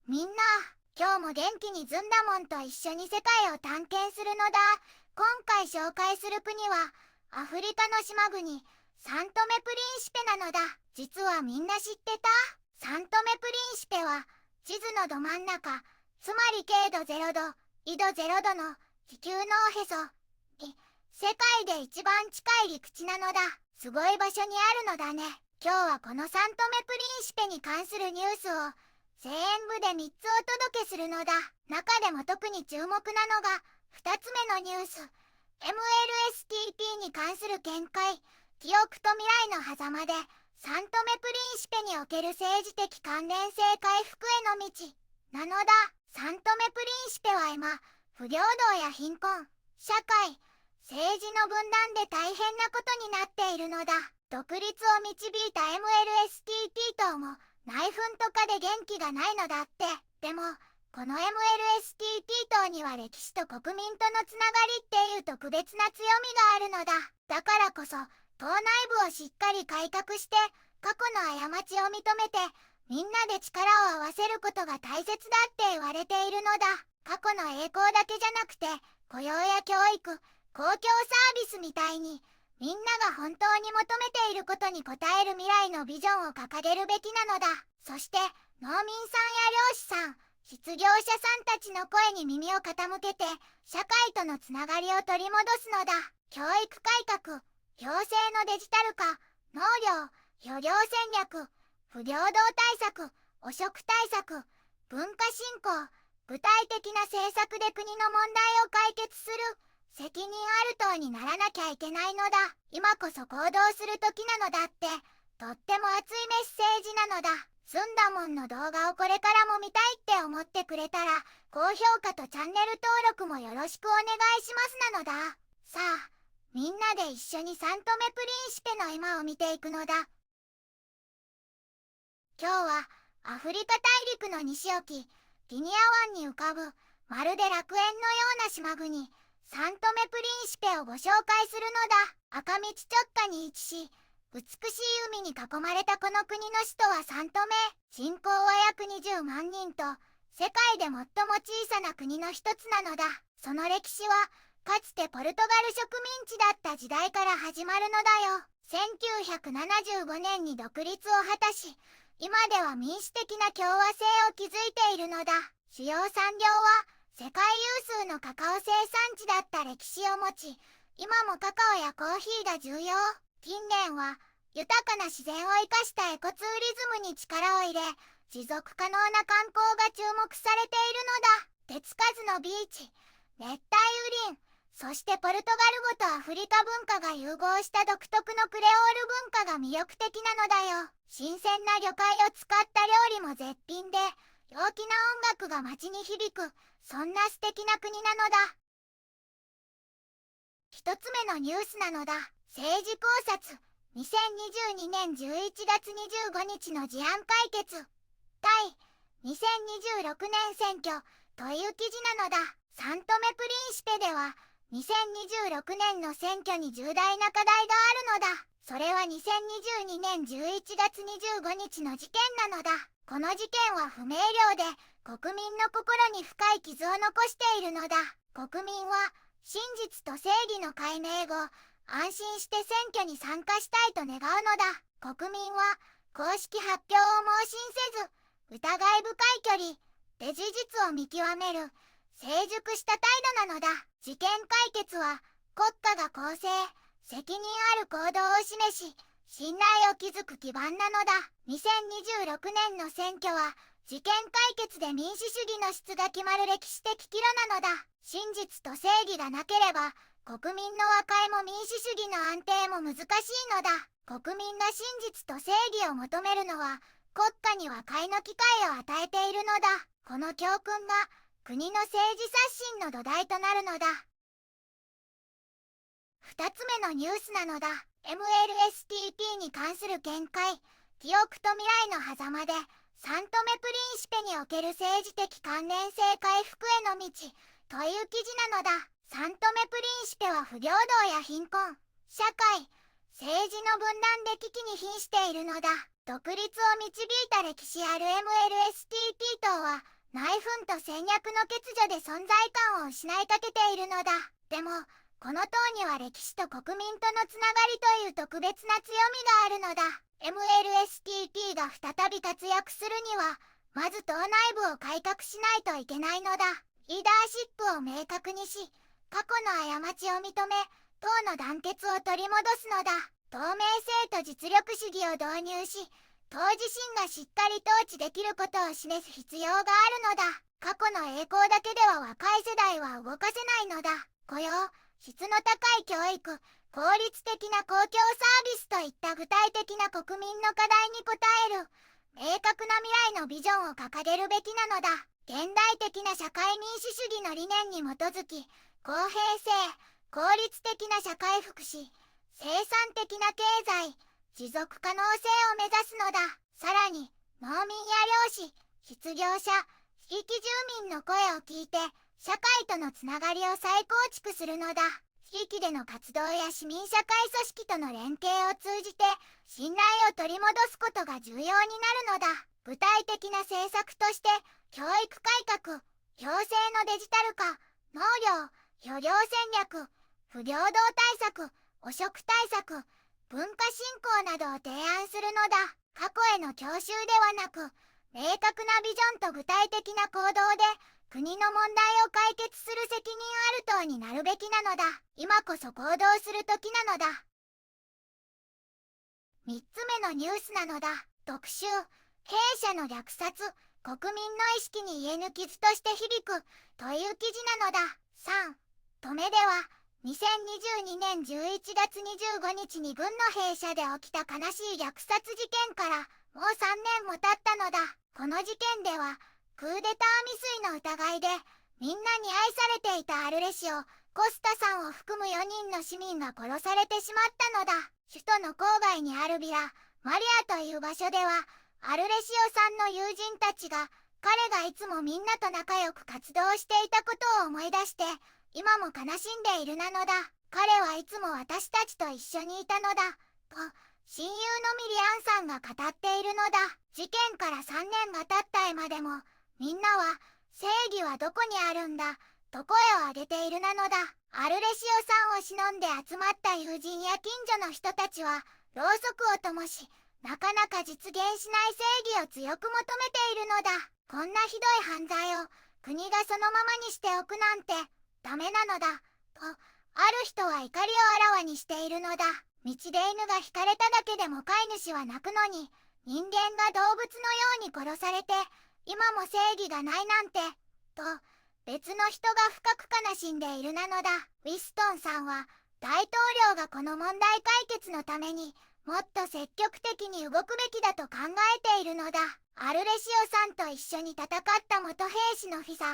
みんな、今日も元気にずんだもんと一緒に世界を探検するのだ。今回紹介する国は、アフリカの島国、サントメプリンシペなのだ。実はみんな知ってた？サントメプリンシペは、地図のど真ん中、つまり経度0度、緯度0度の地球のおへそに、世界で一番近い陸地なのだ。すごい場所にあるのだね。今日はこのサントメプリンシペに関するニュースを、全部で3つお届けするのだ。中でも特に注目なのが、2つ目のニュース。MLSTP に関する見解。記憶と未来の狭間で、サントメプリンシペにおける政治的関連性回復への道。なのだ。サントメプリンシペは今、不平等や貧困、社会、政治の分断で大変なことになっているのだ。独立を導いた MLSTP 党も、内紛とかで元気がないのだって。でも、この MLSTP 党には歴史と国民とのつながりっていう特別な強みがあるのだ。だからこそ、党内部をしっかり改革して、過去の過ちを認めて、みんなで力を合わせることが大切だって言われているのだ。過去の栄光だけじゃなくて、雇用や教育、公共サービスみたいに、みんなが本当に求めていることに応える未来のビジョンを掲げるべきなのだ。そして、農民さんや漁師さん、失業者さんたちの声に耳を傾けて、社会とのつながりを取り戻すのだ。教育改革、行政のデジタル化、農業、漁業戦略、不平等対策、汚職対策、文化振興、具体的な政策で国の問題を解決する。責任ある党にならなきゃいけないのだ。今こそ行動する時なのだって、とっても熱いメッセージなのだ。ずんだもんの動画をこれからも見たいって思ってくれたら、高評価とチャンネル登録もよろしくお願いしますなのだ。さあ、みんなで一緒にサントメプリンシペの今を見ていくのだ。今日は、アフリカ大陸の西沖、ギニア湾に浮かぶ、まるで楽園のような島国、サントメプリンシペをご紹介するのだ。赤道直下に位置し、美しい海に囲まれたこの国の首都はサントメ。人口は約20万人と、世界で最も小さな国の一つなのだ。その歴史は、かつてポルトガル植民地だった時代から始まるのだよ。1975年に独立を果たし、今では民主的な共和制を築いているのだ。主要産業は、世界有数のカカオ生産地だった歴史を持ち、今もカカオやコーヒーが重要。近年は、豊かな自然を生かしたエコツーリズムに力を入れ、持続可能な観光が注目されているのだ。手つかずのビーチ、熱帯雨林、そしてポルトガル語とアフリカ文化が融合した独特のクレオール文化が魅力的なのだよ。新鮮な魚介を使った料理も絶品で、陽気な音楽が街に響く、そんな素敵な国なのだ。一つ目のニュースなのだ。政治考察。2022年11月25日の事案解決。対2026年選挙という記事なのだ。サントメプリンシペでは、2026年の選挙に重大な課題があるのだ。それは2022年11月25日の事件なのだ。この事件は不明瞭で、国民の心に深い傷を残しているのだ。国民は、真実と正義の解明後、安心して選挙に参加したいと願うのだ。国民は、公式発表を盲信せず、疑い深い距離で事実を見極める、成熟した態度なのだ。事件解決は、国家が公正、責任ある行動を示し、信頼を築く基盤なのだ。2026年の選挙は、事件解決で民主主義の質が決まる歴史的岐路なのだ。真実と正義がなければ、国民の和解も民主主義の安定も難しいのだ。国民が真実と正義を求めるのは、国家に和解の機会を与えているのだ。この教訓が、国の政治刷新の土台となるのだ。二つ目のニュースなのだ。MLSTP に関する見解。記憶と未来の狭間で、サントメプリンシペにおける政治的関連性回復への道、という記事なのだ。サントメプリンシペは不平等や貧困、社会、政治の分断で危機に瀕しているのだ。独立を導いた歴史ある MLSTP 党は、内紛と戦略の欠如で存在感を失いかけているのだ。でもこの党には歴史と国民とのつながりという特別な強みがあるのだ。 MLSTP が再び活躍するにはまず党内部を改革しないといけないのだ。リーダーシップを明確にし、過去の過ちを認め、党の団結を取り戻すのだ。透明性と実力主義を導入し、党自身がしっかり統治できることを示す必要があるのだ。過去の栄光だけでは若い世代は動かせないのだ。雇用、質の高い教育、効率的な公共サービスといった具体的な国民の課題に応える明確な未来のビジョンを掲げるべきなのだ。現代的な社会民主主義の理念に基づき、公平性、効率的な社会福祉、生産的な経済、持続可能性を目指すのだ。さらに、農民や漁師、失業者、地域住民の声を聞いて、社会とのつながりを再構築するのだ。地域での活動や市民社会組織との連携を通じて、信頼を取り戻すことが重要になるのだ。具体的な政策として、教育改革、行政のデジタル化、農業、漁業戦略、不平等対策、汚職対策、文化振興などを提案するのだ。過去への郷愁ではなく、明確なビジョンと具体的な行動で、国の問題を解決する責任ある党になるべきなのだ。今こそ行動する時なのだ。3つ目のニュースなのだ。特集、弊社の虐殺、国民の意識に家抜き図として響く、という記事なのだ。3、止めでは、2022年11月25日に軍の弊社で起きた悲しい虐殺事件からもう3年も経ったのだ。この事件では、クーデター未遂の疑いでみんなに愛されていたアルレシオ・コスタさんを含む4人の市民が殺されてしまったのだ。首都の郊外にあるビラ・マリアという場所ではアルレシオさんの友人たちが彼がいつもみんなと仲良く活動していたことを思い出して今も悲しんでいるなのだ。彼はいつも私たちと一緒にいたのだと親友のミリアンさんが語っているのだ。事件から3年が経った今でもみんなは正義はどこにあるんだと声を上げているなのだ。アルレシオさんを忍んで集まった友人や近所の人たちはろうそくを灯しなかなか実現しない正義を強く求めているのだ。こんなひどい犯罪を国がそのままにしておくなんてダメなのだとある人は怒りをあらわにしているのだ。道で犬が引かれただけでも飼い主は泣くのに人間が動物のように殺されて今も正義がないなんてと別の人が深く悲しんでいるなのだ。ウィストンさんは大統領がこの問題解決のためにもっと積極的に動くべきだと考えているのだ。アルレシオさんと一緒に戦った元兵士のフィザ・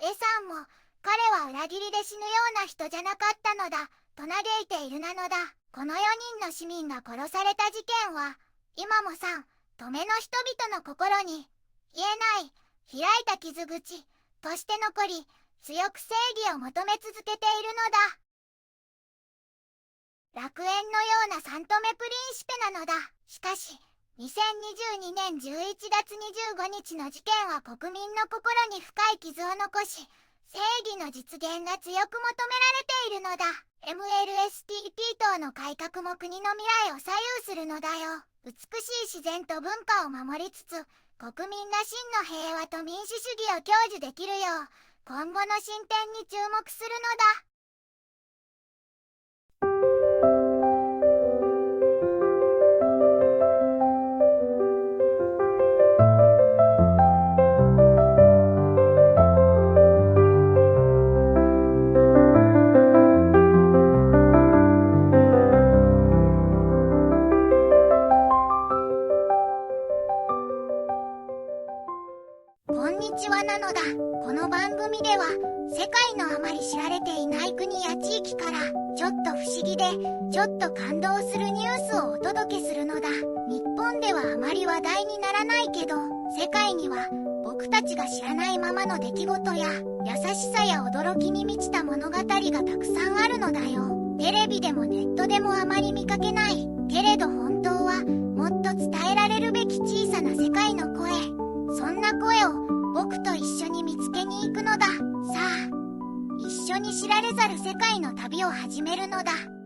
エさんも彼は裏切りで死ぬような人じゃなかったのだと嘆いているなのだ。この4人の市民が殺された事件は今も止めの人々の心に言えない開いた傷口として残り強く正義を求め続けているのだ。楽園のようなサントメプリンシペなのだ。しかし2022年11月25日の事件は国民の心に深い傷を残し正義の実現が強く求められているのだ。MLSTP 党の改革も国の未来を左右するのだよ。美しい自然と文化を守りつつ国民が真の平和と民主主義を享受できるよう今後の進展に注目するのだ。こんにちはなのだ。この番組では世界のあまり知られていない国や地域からちょっと不思議でちょっと感動するニュースをお届けするのだ。日本ではあまり話題にならないけど世界には僕たちが知らないままの出来事や優しさや驚きに満ちた物語がたくさんあるのだよ。テレビでもネットでもあまり見かけないけれど本当はもっと伝えられるべき小さな世界の声、そんな声を僕と一緒に知られざる世界の旅を始めるのだ。